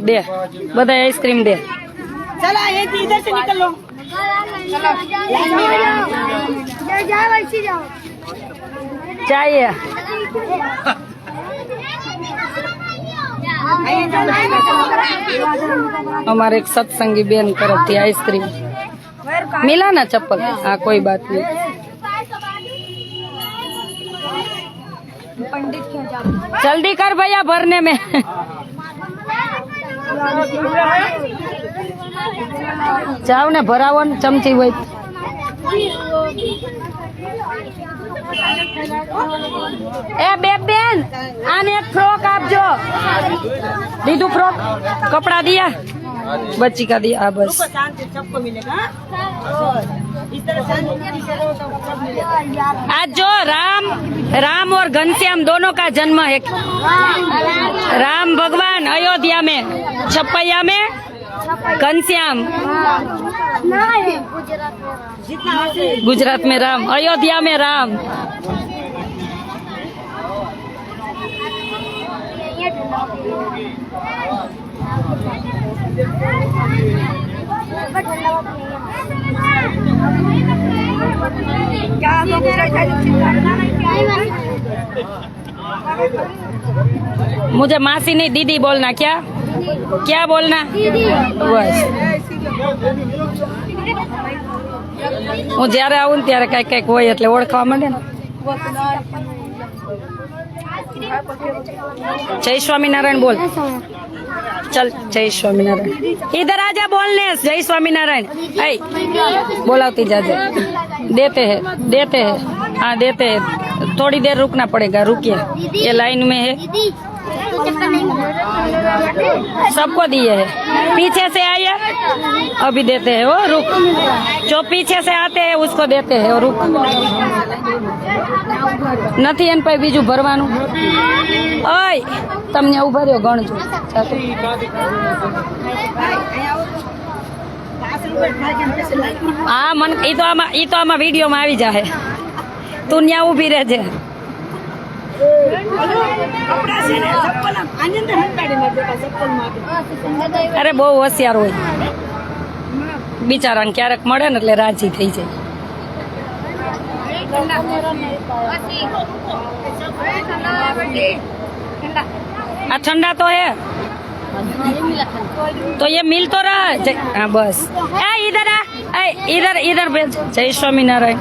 दे बधाई आइसक्रीम दे। चलो इधर से निकल लो। चाहिए हमारे एक सत्संगी बेन तरफ थी आइसक्रीम मिला ना चप्पल। हाँ कोई बात नहीं। जल्दी कर भैया भरने में। जाओ ने भराવો ને ચમચી હોય। ए बेन आने एक फ्रॉक आपजो। दीदू फ्रॉक कपड़ा दिया बच्ची का दिया। बस आज जो राम और घनश्याम दोनों का जन्म है। राम भगवान अयोध्या में, छपैया में घनश्याम, गुजरात में राम, अयोध्या में राम। मुझे मासी नहीं दीदी बोलना। क्या क्या बोलना बस। હું જ્યારે આવું ને ત્યારે કઈક કઈક હોય એટલે ઓળખવા માંડે ને। जय स्वामीनारायण बोल। चल जय स्वामीनारायण इधर आजा बोलने। जय स्वामीनारायण ऐ बोलाती जाजे। देते हैं हाँ देते हैं। थोड़ी देर रुकना पड़ेगा। रुकिए ये लाइन में है। सबको दिए है। पीछे से आइए अभी देते हैं। वो रुक जो पीछे से आते हैं उसको देते हैं। रुक નથી એન પાસે બીજું ભરવાનું। ઓય તમને ઉભા રહ્યો ગણજો। હા મન ઈ તો આમાં વિડીયોમાં આવી જાહે। તું ન્યા ઊભી રહેજે। અરે બહુ હોશિયાર હોય બિચારાને ક્યારેક મળે ને એટલે રાજી થઈ જાય। ठंडा तो है तो ये मिल तो रहा है। हाँ बस इधर इधर इधर भेज। जय स्वामीनारायण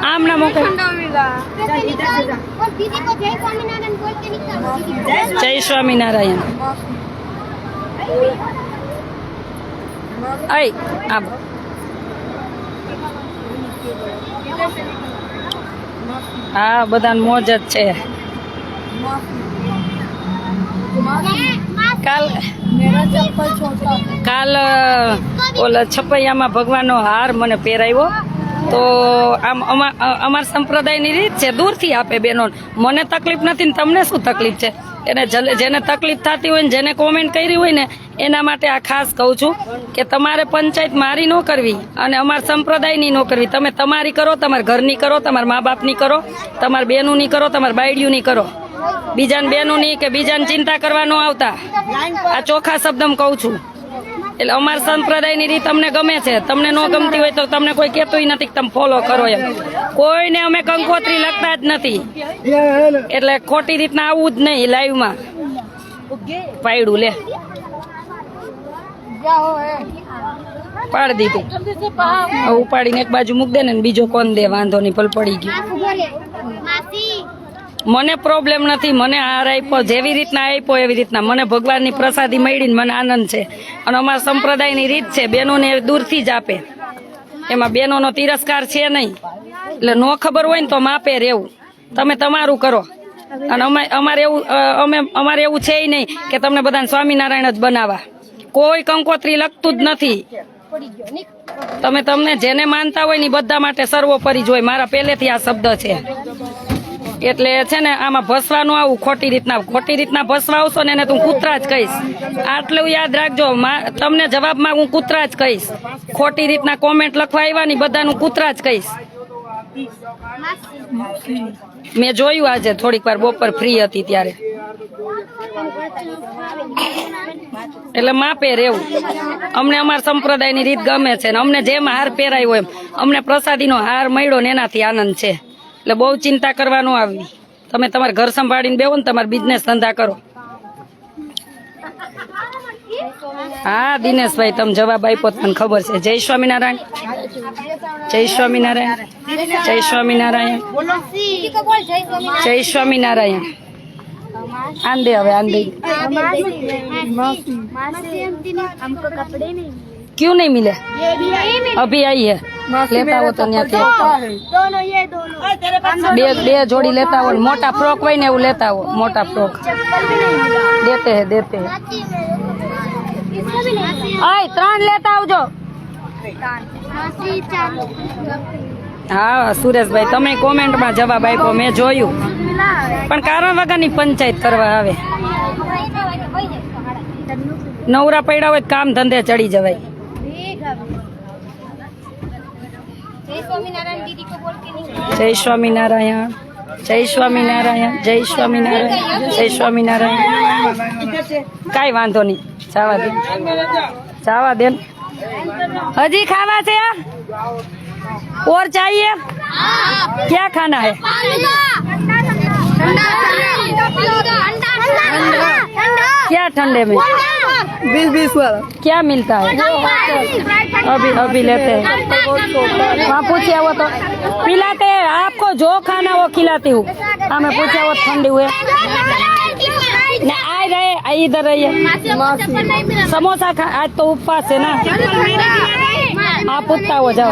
आम ना मौके। जय स्वामीनारायण अब हाँ बधा मोज ज छे। काल ओला छपैया में भगवान नो हार मने पहेराव्यो। तो आम अमार संप्रदायनी रीत छे दूर थी आपे बेनो। मने तकलीफ नथी ने तमने शुं तकलीफ छे। એને જેને તકલીફ થતી હોય ને જેને કોમેન્ટ કરી હોય ને એના માટે આ ખાસ કહું છું કે તમારે પંચાયત મારી ન કરવી અને અમાર સંપ્રદાયની ન કરવી। તમે તમારી કરો, તમારા ઘરની કરો, તમારા મા બાપની કરો, તમારા બેનુંની કરો, તમારા બાયડીઓની કરો। બીજાને બેનુંની કે બીજાને ચિંતા કરવા ન આવતા। આ ચોખ્ખા શબ્દમાં કહું છું। એટલે અમાર સંપ્રદાયની રીત તમને ગમે છે। તમને ન ગમતી હોય તો તમને કોઈ કહેતુંય નથી કે તમે ફોલો કરો એમ। કોઈને અમે કંકોત્રી લખતા જ નથી। એટલે ખોટી રીતના આવવું જ નહીં લાઈવમાં। પાડ્યું લે પાડી દીધું। ઉપાડીને એક બાજુ મૂક દે ને બીજો કોણ દે વાંધો નહીં ભલ પડી ગયું। મને પ્રોબ્લેમ નથી। મને હાર આપ્યો જેવી રીતના આપ્યો એવી રીતના। મને ભગવાનની પ્રસાદી મળી ને મને આનંદ છે। અને અમારા સંપ્રદાયની રીત છે બેનોને દૂરથી જ આપે। એમાં બેનોનો તિરસ્કાર છે નહીં। એટલે નો ખબર હોય ને તો માપે રહેવું। તમે તમારું કરો। અને અમારે એવું છે નહીં કે તમને બધાને સ્વામિનારાયણ જ બનાવવા। કોઈ કંકોત્રી લખતું જ નથી। તમને જેને માનતા હોય ને બધા માટે સર્વોપરી જ હોય। મારા પહેલેથી આ શબ્દ છે। એટલે છે ને આમાં ભસવાનું આવું ખોટી રીતના ભસવા આવશો ને એને તું કૂતરા જ કહીશ। આટલું યાદ રાખજો। તમને જવાબમાં હું કૂતરા જ કહીશ। ખોટી રીતના કોમેન્ટ લખવા આવ્યા ની બધાનું કૂતરા જ કહીશ। મેં જોયું આજે થોડીક વાર બપોર ફ્રી હતી ત્યારે। એટલે માપે રહેવું. અમને અમારા સંપ્રદાયની રીત ગમે છે ને અમને જેમ હાર પહેરાયો એમ અમને પ્રસાદીનો હાર મળ્યો ને એનાથી આનંદ છે. એટલે બહુ ચિંતા કરવાનું આવી. તમે તમારા ઘર સંભાળીને બેહો ને તમારા બિઝનેસ ધંધા કરો. હા દિનેશભાઈ તમે જવાબ આપ્યો તને ખબર છે. જય સ્વામિનારાયણ, જય સ્વામિનારાયણ, જય સ્વામિનારાયણ, જય સ્વામિનારાયણ. આંદે હવે આંદે. हमको कपड़े नहीं क्यों नहीं मिले? अभी आई है, लेता हो तो न्याથી दोनों ये दोनों બે જોડી લેતા હો. મોટા ફ્રોક હોય ને એવું લેતા હો. મોટા ફ્રોક દેતે હે દેતે હે. इसका भी नहीं આય 3 લેતા આવજો. मासी चालू હા સુરેશભાઈ તમે કોમેન્ટમાં જવાબ આપ્યો મેં જોયું. પણ કારણ વગરની પંચાયત કરવા આવે. નવરા પડ્યા હોય તો કામ ધંધે ચડી જવાય. जय स्वामीनारायण दीदी को बोल के नहीं જય સ્વામિનારાયણ, જય સ્વામિનારાયણ, જય સ્વામિનારાયણ. કાંઈ વાંધો નહીં, જવા દે જવા દે. હજી ખાવા છે? और चाहिए? क्या खाना है? क्या ठंडे में 20 वाला क्या मिलता है? अभी अभी लेते हैं. वहाँ पूछे वो तो पिलाते हैं. आपको जो खाना वो खिलाती हूँ. हाँ मैं पूछा वो ठंडी हुए ना आ रहे इधर रहिए. समोसा खा. आज तो उपवास है ना. आप उठता हो जाओ,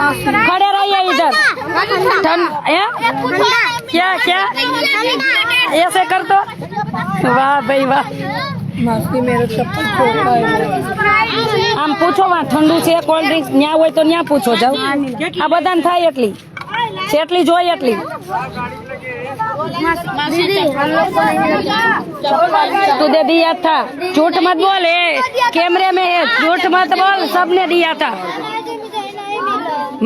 खड़े रहिए इधर. ठंड क्या क्या ऐसे कर दो. वाह भाई वाह. मासी मेरे चप्पल छोटा है. આમ પૂછો માં ઠંડુ છે કોલ્ડ ડ્રિંક્સ ન્યા હોય તો ન્યા પૂછો જાવ. આ બધાને થાય એટલી છે એટલી જોઈ એટલી. दीदी हम लोग को तू दे दिया था. झूठ मत बोल. कैमरे में है, झूठ मत बोल. सबने दिया था.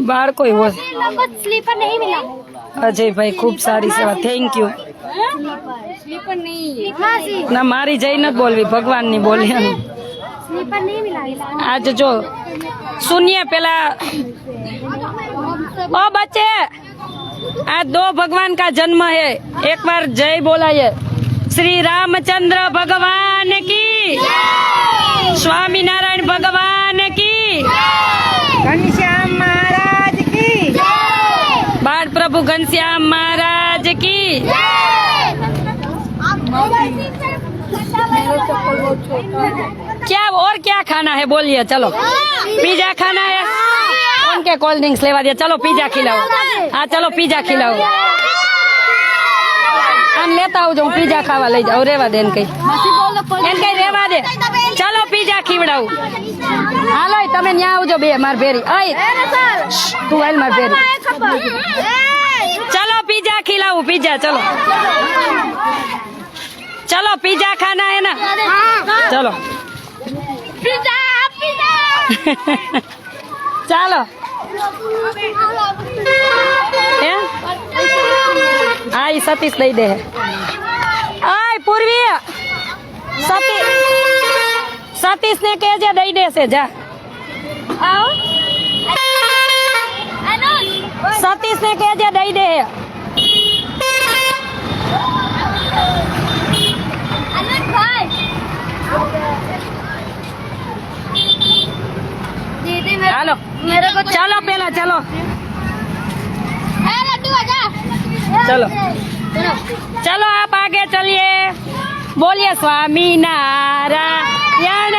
बाहर कोई वो स्लीपर नहीं मिला. अजय भाई खूब सारी सेवा. Thank you. स्लीपर नहीं मासी ના મારી જઈ નથી બોલવી, ભગવાનની બોલી. स्लीपर नहीं मिला. आज जो सुनिए पहला ओ बच्चे, आज 2 भगवान का जन्म है. एक बार जय बोलाइए. श्री रामचंद्र भगवान की, स्वामीनारायण भगवान की, घनश्याम महाराज की, बाल प्रभु घनश्याम महाराज की. क्या और क्या खाना है बोलिए. चलो पिज्जा खाना है. उनके कोल्ड ड्रिंक्स लेवा दिया. चलो पिज्जा खिलाओ. हाँ चलो पिज्जा खिलाओ. આમ લેતા આવજો, હું પીઝા ખાવા લઈ જાઉં. રેવા દે એને કઈ રેવા દે. ચાલો પીઝા ખીવડાવું. હાલો તમે ન્યા આવજો બે માર ભેરી. તું હાલ માર ભેરી. चलो पिज्जा खिलाऊं. पिज्जा चलो चलो पिज्जा खाना है ना. चलो ચાલો હા ઈ સતીશ દઈ દે. આય પૂર્વી સતીશ ને કહેજે દઈ દેશે. જા સતીશ ને કહેજે દઈ દે. હાલો ચાલો પેલા ચલો चलो चलो आप आगे चलिए. बोलिए स्वामी नारायण.